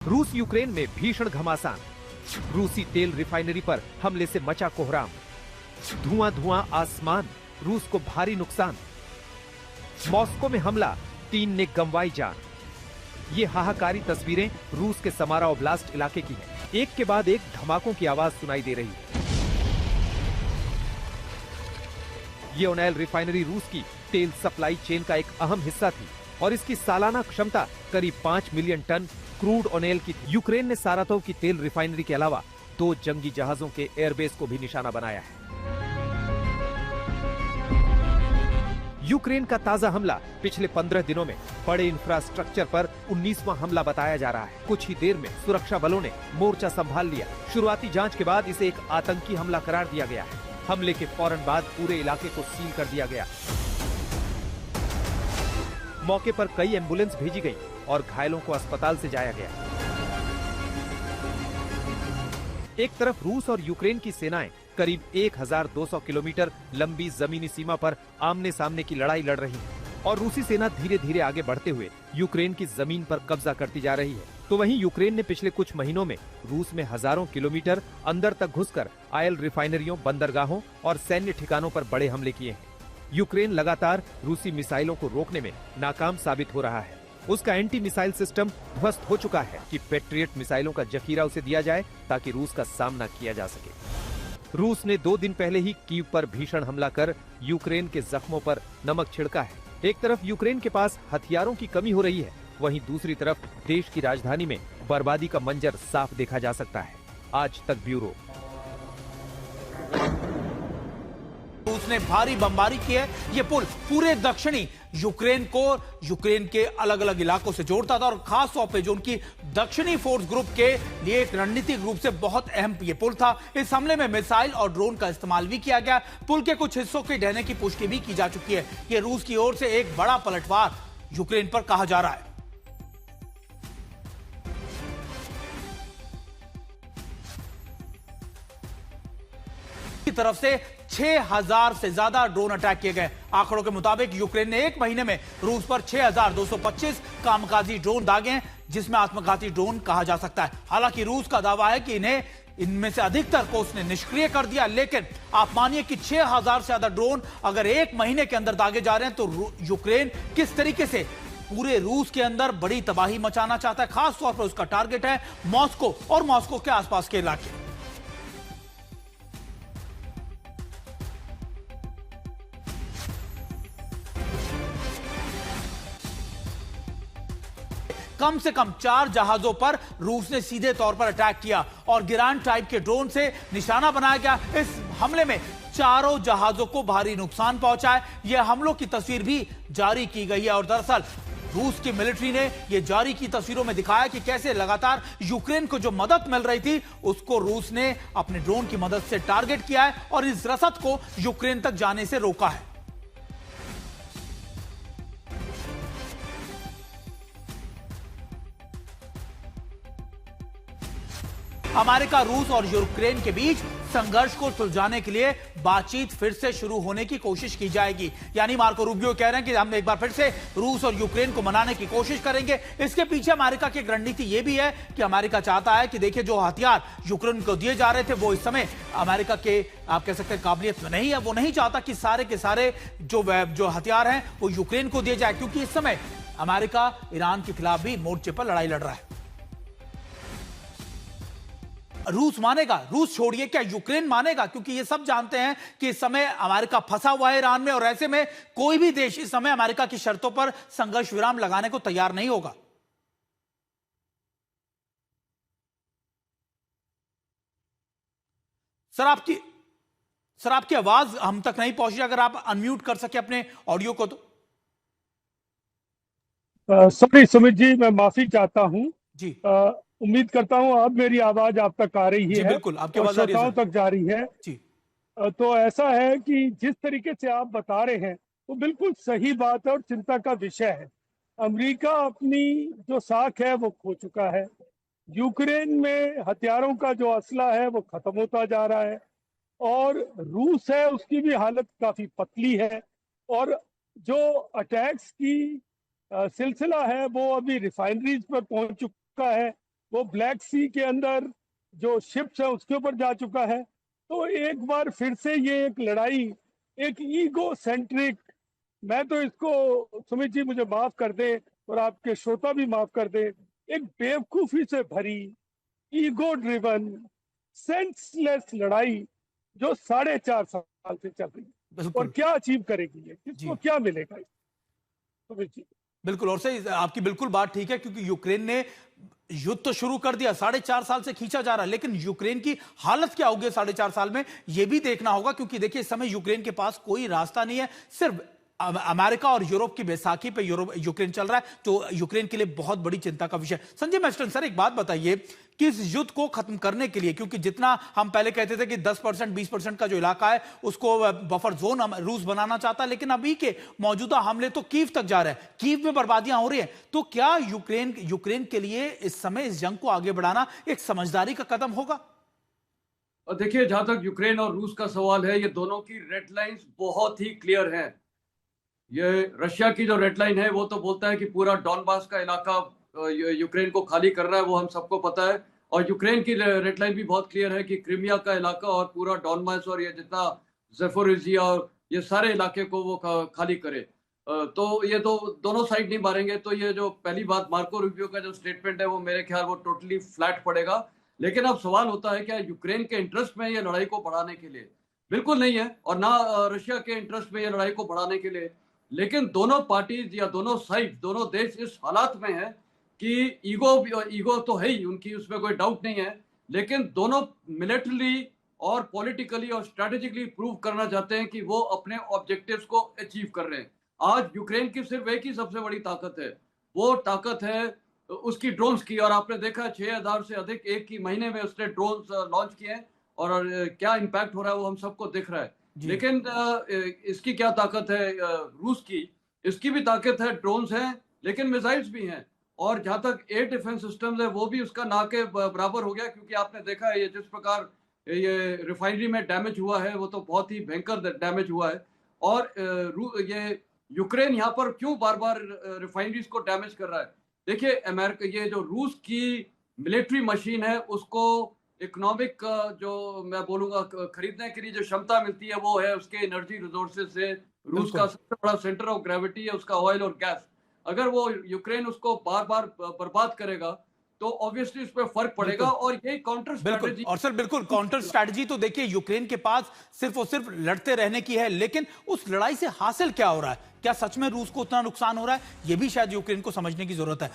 रूस यूक्रेन में भीषण घमासान, रूसी तेल रिफाइनरी पर हमले से मचा कोहराम, धुआं धुआं आसमान, रूस को भारी नुकसान, मॉस्को में हमला, 3 ने गंवाई जान। ये हाहाकारी तस्वीरें रूस के समारा ओब्लास्ट इलाके की हैं। एक के बाद एक धमाकों की आवाज सुनाई दे रही है। ये ओनेल रिफाइनरी रूस की तेल सप्लाई चेन का एक अहम हिस्सा थी और इसकी सालाना क्षमता करीब 5 मिलियन टन क्रूड ओनेल की थी। यूक्रेन ने सारातोव की तेल रिफाइनरी के अलावा 2 जंगी जहाजों के एयरबेस को भी निशाना बनाया है। यूक्रेन का ताजा हमला पिछले 15 दिनों में बड़े इंफ्रास्ट्रक्चर पर 19वां हमला बताया जा रहा है। कुछ ही देर में सुरक्षा बलों ने मोर्चा संभाल लिया। शुरुआती जांच के बाद इसे एक आतंकी हमला करार दिया गया है। हमले के फौरन बाद पूरे इलाके को सील कर दिया गया। मौके पर कई एम्बुलेंस भेजी गई और घायलों को अस्पताल से जाया गया। एक तरफ रूस और यूक्रेन की सेनाएं करीब 1200 किलोमीटर लंबी जमीनी सीमा पर आमने सामने की लड़ाई लड़ रही है और रूसी सेना धीरे धीरे आगे बढ़ते हुए यूक्रेन की जमीन पर कब्जा करती जा रही है। तो वहीं यूक्रेन ने पिछले कुछ महीनों में रूस में हजारों किलोमीटर अंदर तक घुसकर ऑयल रिफाइनरियों, बंदरगाहों और सैन्य ठिकानों पर बड़े हमले किए हैं। यूक्रेन लगातार रूसी मिसाइलों को रोकने में नाकाम साबित हो रहा है। उसका एंटी मिसाइल सिस्टम ध्वस्त हो चुका है कि पेट्रियट मिसाइलों का जखीरा उसे दिया जाए ताकि रूस का सामना किया जा सके। रूस ने 2 दिन पहले ही कीव पर भीषण हमला कर यूक्रेन के जख्मों पर नमक छिड़का है। एक तरफ यूक्रेन के पास हथियारों की कमी हो रही है, वहीं दूसरी तरफ देश की राजधानी में बर्बादी का मंजर साफ देखा जा सकता है। आज तक ब्यूरो। उसने भारी बमबारी की है। ये पुल पूरे दक्षिणी यूक्रेन को यूक्रेन के अलग अलग इलाकों से जोड़ता था और खास तौर पे जो उनकी दक्षिणी फोर्स ग्रुप के लिए एक रणनीतिक रूप से बहुत अहम ये पुल था। इस हमले में मिसाइल और ड्रोन का इस्तेमाल भी किया गया। पुल के कुछ हिस्सों के ढहने की पुष्टि भी की जा चुकी है। ये रूस की ओर से एक बड़ा पलटवार यूक्रेन पर कहा जा रहा है। की तरफ से 6000 से ज्यादा ड्रोन अटैक किए गए। आंकड़ों के मुताबिक यूक्रेन ने 1 महीने में रूस पर 6225 कामकाजी ड्रोन दागे हैं, जिसमें आत्मघाती ड्रोन कहा जा सकता है। हालांकि रूस का दावा है कि इनमें से अधिकतर को उसने निष्क्रिय कर दिया, लेकिन आप मानिए कि 6000 से ज्यादा ड्रोन अगर 1 महीने के अंदर दागे जा रहे हैं तो यूक्रेन किस तरीके से पूरे रूस के अंदर बड़ी तबाही मचाना चाहता है। खासतौर पर उसका टारगेट है मॉस्को और मॉस्को के आसपास के इलाके। कम से कम 4 जहाजों पर रूस ने सीधे तौर पर अटैक किया और गिरान टाइप के ड्रोन से निशाना बनाया गया। इस हमले में 4 जहाजों को भारी नुकसान पहुंचा है। यह हमलों की तस्वीर भी जारी की गई है और दरअसल रूस की मिलिट्री ने यह जारी की तस्वीरों में दिखाया कि कैसे लगातार यूक्रेन को जो मदद मिल रही थी उसको रूस ने अपने ड्रोन की मदद से टारगेट किया है और इस रसद को यूक्रेन तक जाने से रोका है। अमेरिका, रूस और यूक्रेन के बीच संघर्ष को सुलझाने के लिए बातचीत फिर से शुरू होने की कोशिश की जाएगी। यानी मार्को रूबियो कह रहे हैं कि हम एक बार फिर से रूस और यूक्रेन को मनाने की कोशिश करेंगे। इसके पीछे अमेरिका की एक रणनीति यह भी है कि अमेरिका चाहता है कि देखिए जो हथियार यूक्रेन को दिए जा रहे थे वो इस समय अमेरिका के आप कह सकते हैं काबिलियत में नहीं है। वो नहीं चाहता कि सारे के सारे जो हथियार हैं वो यूक्रेन को दिए जाए, क्योंकि इस समय अमेरिका ईरान के खिलाफ भी मोर्चे पर लड़ाई लड़ रहा है। रूस मानेगा? रूस छोड़िए, क्या यूक्रेन मानेगा? क्योंकि ये सब जानते हैं कि इस समय अमेरिका फंसा हुआ है ईरान में और ऐसे में कोई भी देश इस समय अमेरिका की शर्तों पर संघर्ष विराम लगाने को तैयार नहीं होगा। सर आपकी आवाज हम तक नहीं पहुंची। अगर आप अनम्यूट कर सके अपने ऑडियो को तो। सॉरी सुमित जी, मैं माफी चाहता हूं जी। उम्मीद करता हूं अब मेरी आवाज आप तक आ रही है। बिल्कुल, आपकी आवाज आ रही है श्रोताओं तक जा रही है जी। तो ऐसा है कि जिस तरीके से आप बता रहे हैं वो बिल्कुल सही बात है और चिंता का विषय है। अमेरिका अपनी जो साख है वो खो चुका है। यूक्रेन में हथियारों का जो असला है वो खत्म होता जा रहा है और रूस है उसकी भी हालत काफी पतली है और जो अटैक्स की सिलसिला है वो अभी रिफाइनरीज पर पहुंच चुका है वो ब्लैक सी के अंदर जो शिप्स है उसके ऊपर जा चुका है। तो एक बार फिर से ये एक लड़ाई, एक ईगो सेंट्रिक, मैं तो इसको, सुमित जी मुझे माफ कर दे और आपके श्रोता भी माफ कर दे, एक बेवकूफी से भरी, ईगो ड्रिवन, सेंसलेस लड़ाई जो 4.5 साल से चल रही है। और बिल्कुल क्या अचीव करेगी ये, जी, किसको क्या मिलेगा सुमित जी? बिल्कुल। और सही, आपकी बिल्कुल बात ठीक है, क्योंकि यूक्रेन ने युद्ध तो शुरू कर दिया, 4.5 साल से खींचा जा रहा है, लेकिन यूक्रेन की हालत क्या होगी 4.5 साल में, यह भी देखना होगा। क्योंकि देखिए, इस समय यूक्रेन के पास कोई रास्ता नहीं है, सिर्फ अमेरिका और यूरोप की बैसाखी पे यूक्रेन चल रहा है, तो यूक्रेन के लिए बहुत बड़ी चिंता का विषय। संजय मैस्टन सर, एक बात बताइए कि इस युद्ध को खत्म करने के लिए, क्योंकि जितना हम पहले कहते थे कि 10% 20% का जो इलाका है उसको बफर जोन रूस बनाना चाहता है, लेकिन अभी के मौजूदा हमले तो कीव तक जा रहे हैं, कीव में बर्बादियां हो रही हैं। तो क्या यूक्रेन के लिए इस समय इस जंग को आगे बढ़ाना एक समझदारी का कदम होगा? और देखिए, जहां तक यूक्रेन और रूस का सवाल है, ये दोनों की रेड लाइंस बहुत ही क्लियर है। ये रशिया की जो रेड लाइन है वो तो बोलता है कि पूरा डॉनबास का इलाका यूक्रेन को खाली करना है, वो हम सबको पता है। और यूक्रेन की रेड लाइन भी बहुत क्लियर है कि क्रीमिया का इलाका और पूरा डॉनबास और ये जितना ज़ेपोरिजिया और ये सारे इलाके को वो खाली करे। तो ये तो दोनों साइड नहीं मारेंगे। तो ये जो पहली बात, मार्को रूबियो का जो स्टेटमेंट है वो मेरे ख्याल वो टोटली फ्लैट पड़ेगा। लेकिन अब सवाल होता है, क्या यूक्रेन के इंटरेस्ट में ये लड़ाई को बढ़ाने के लिए? बिल्कुल नहीं है, और ना रशिया के इंटरेस्ट में ये लड़ाई को बढ़ाने के लिए। लेकिन दोनों पार्टीज या दोनों साइड, दोनों देश इस हालात में है कि ईगो तो है ही उनकी, उसमें कोई डाउट नहीं है। लेकिन दोनों मिलिटरी और पॉलिटिकली और स्ट्रैटेजिकली प्रूव करना चाहते हैं कि वो अपने ऑब्जेक्टिव्स को अचीव कर रहे हैं। आज यूक्रेन की सिर्फ एक ही सबसे बड़ी ताकत है, वो ताकत है उसकी ड्रोन्स की। और आपने देखा 6000 से अधिक एक ही महीने में उसने ड्रोन्स लॉन्च किए हैं, और क्या इम्पैक्ट हो रहा है वो हम सबको दिख रहा है। लेकिन इसकी क्या ताकत है रूस की? इसकी भी ताकत है, ड्रोन्स हैं लेकिन मिसाइल्स भी हैं। और जहां तक एयर डिफेंस सिस्टम्स है वो भी उसका ना के बराबर हो गया, क्योंकि आपने देखा है ये जिस प्रकार ये रिफाइनरी में डैमेज हुआ है वो तो बहुत ही भयंकर डैमेज हुआ है। और ये यूक्रेन यहाँ पर क्यों बार बार रिफाइनरीज को डैमेज कर रहा है? देखिए, अमेरिका, ये जो रूस की मिलिट्री मशीन है उसको इकोनॉमिक जो मैं बोलूंगा खरीदने के लिए जो क्षमता मिलती है वो है उसके एनर्जी रिसोर्सेज से। रूस का सबसे बड़ा सेंटर ऑफ ग्रेविटी है उसका ऑयल और गैस। अगर वो यूक्रेन उसको बार बार बर्बाद करेगा तो ऑब्वियसली इस पर फर्क पड़ेगा, और यही काउंटर स्ट्रेटेजी। और सर बिल्कुल, काउंटर स्ट्रेटजी तो देखिए यूक्रेन के पास सिर्फ और सिर्फ लड़ते रहने की है, लेकिन उस लड़ाई से हासिल क्या हो रहा है? क्या सच में रूस को उतना नुकसान हो रहा है? यह भी शायद यूक्रेन को समझने की जरूरत है।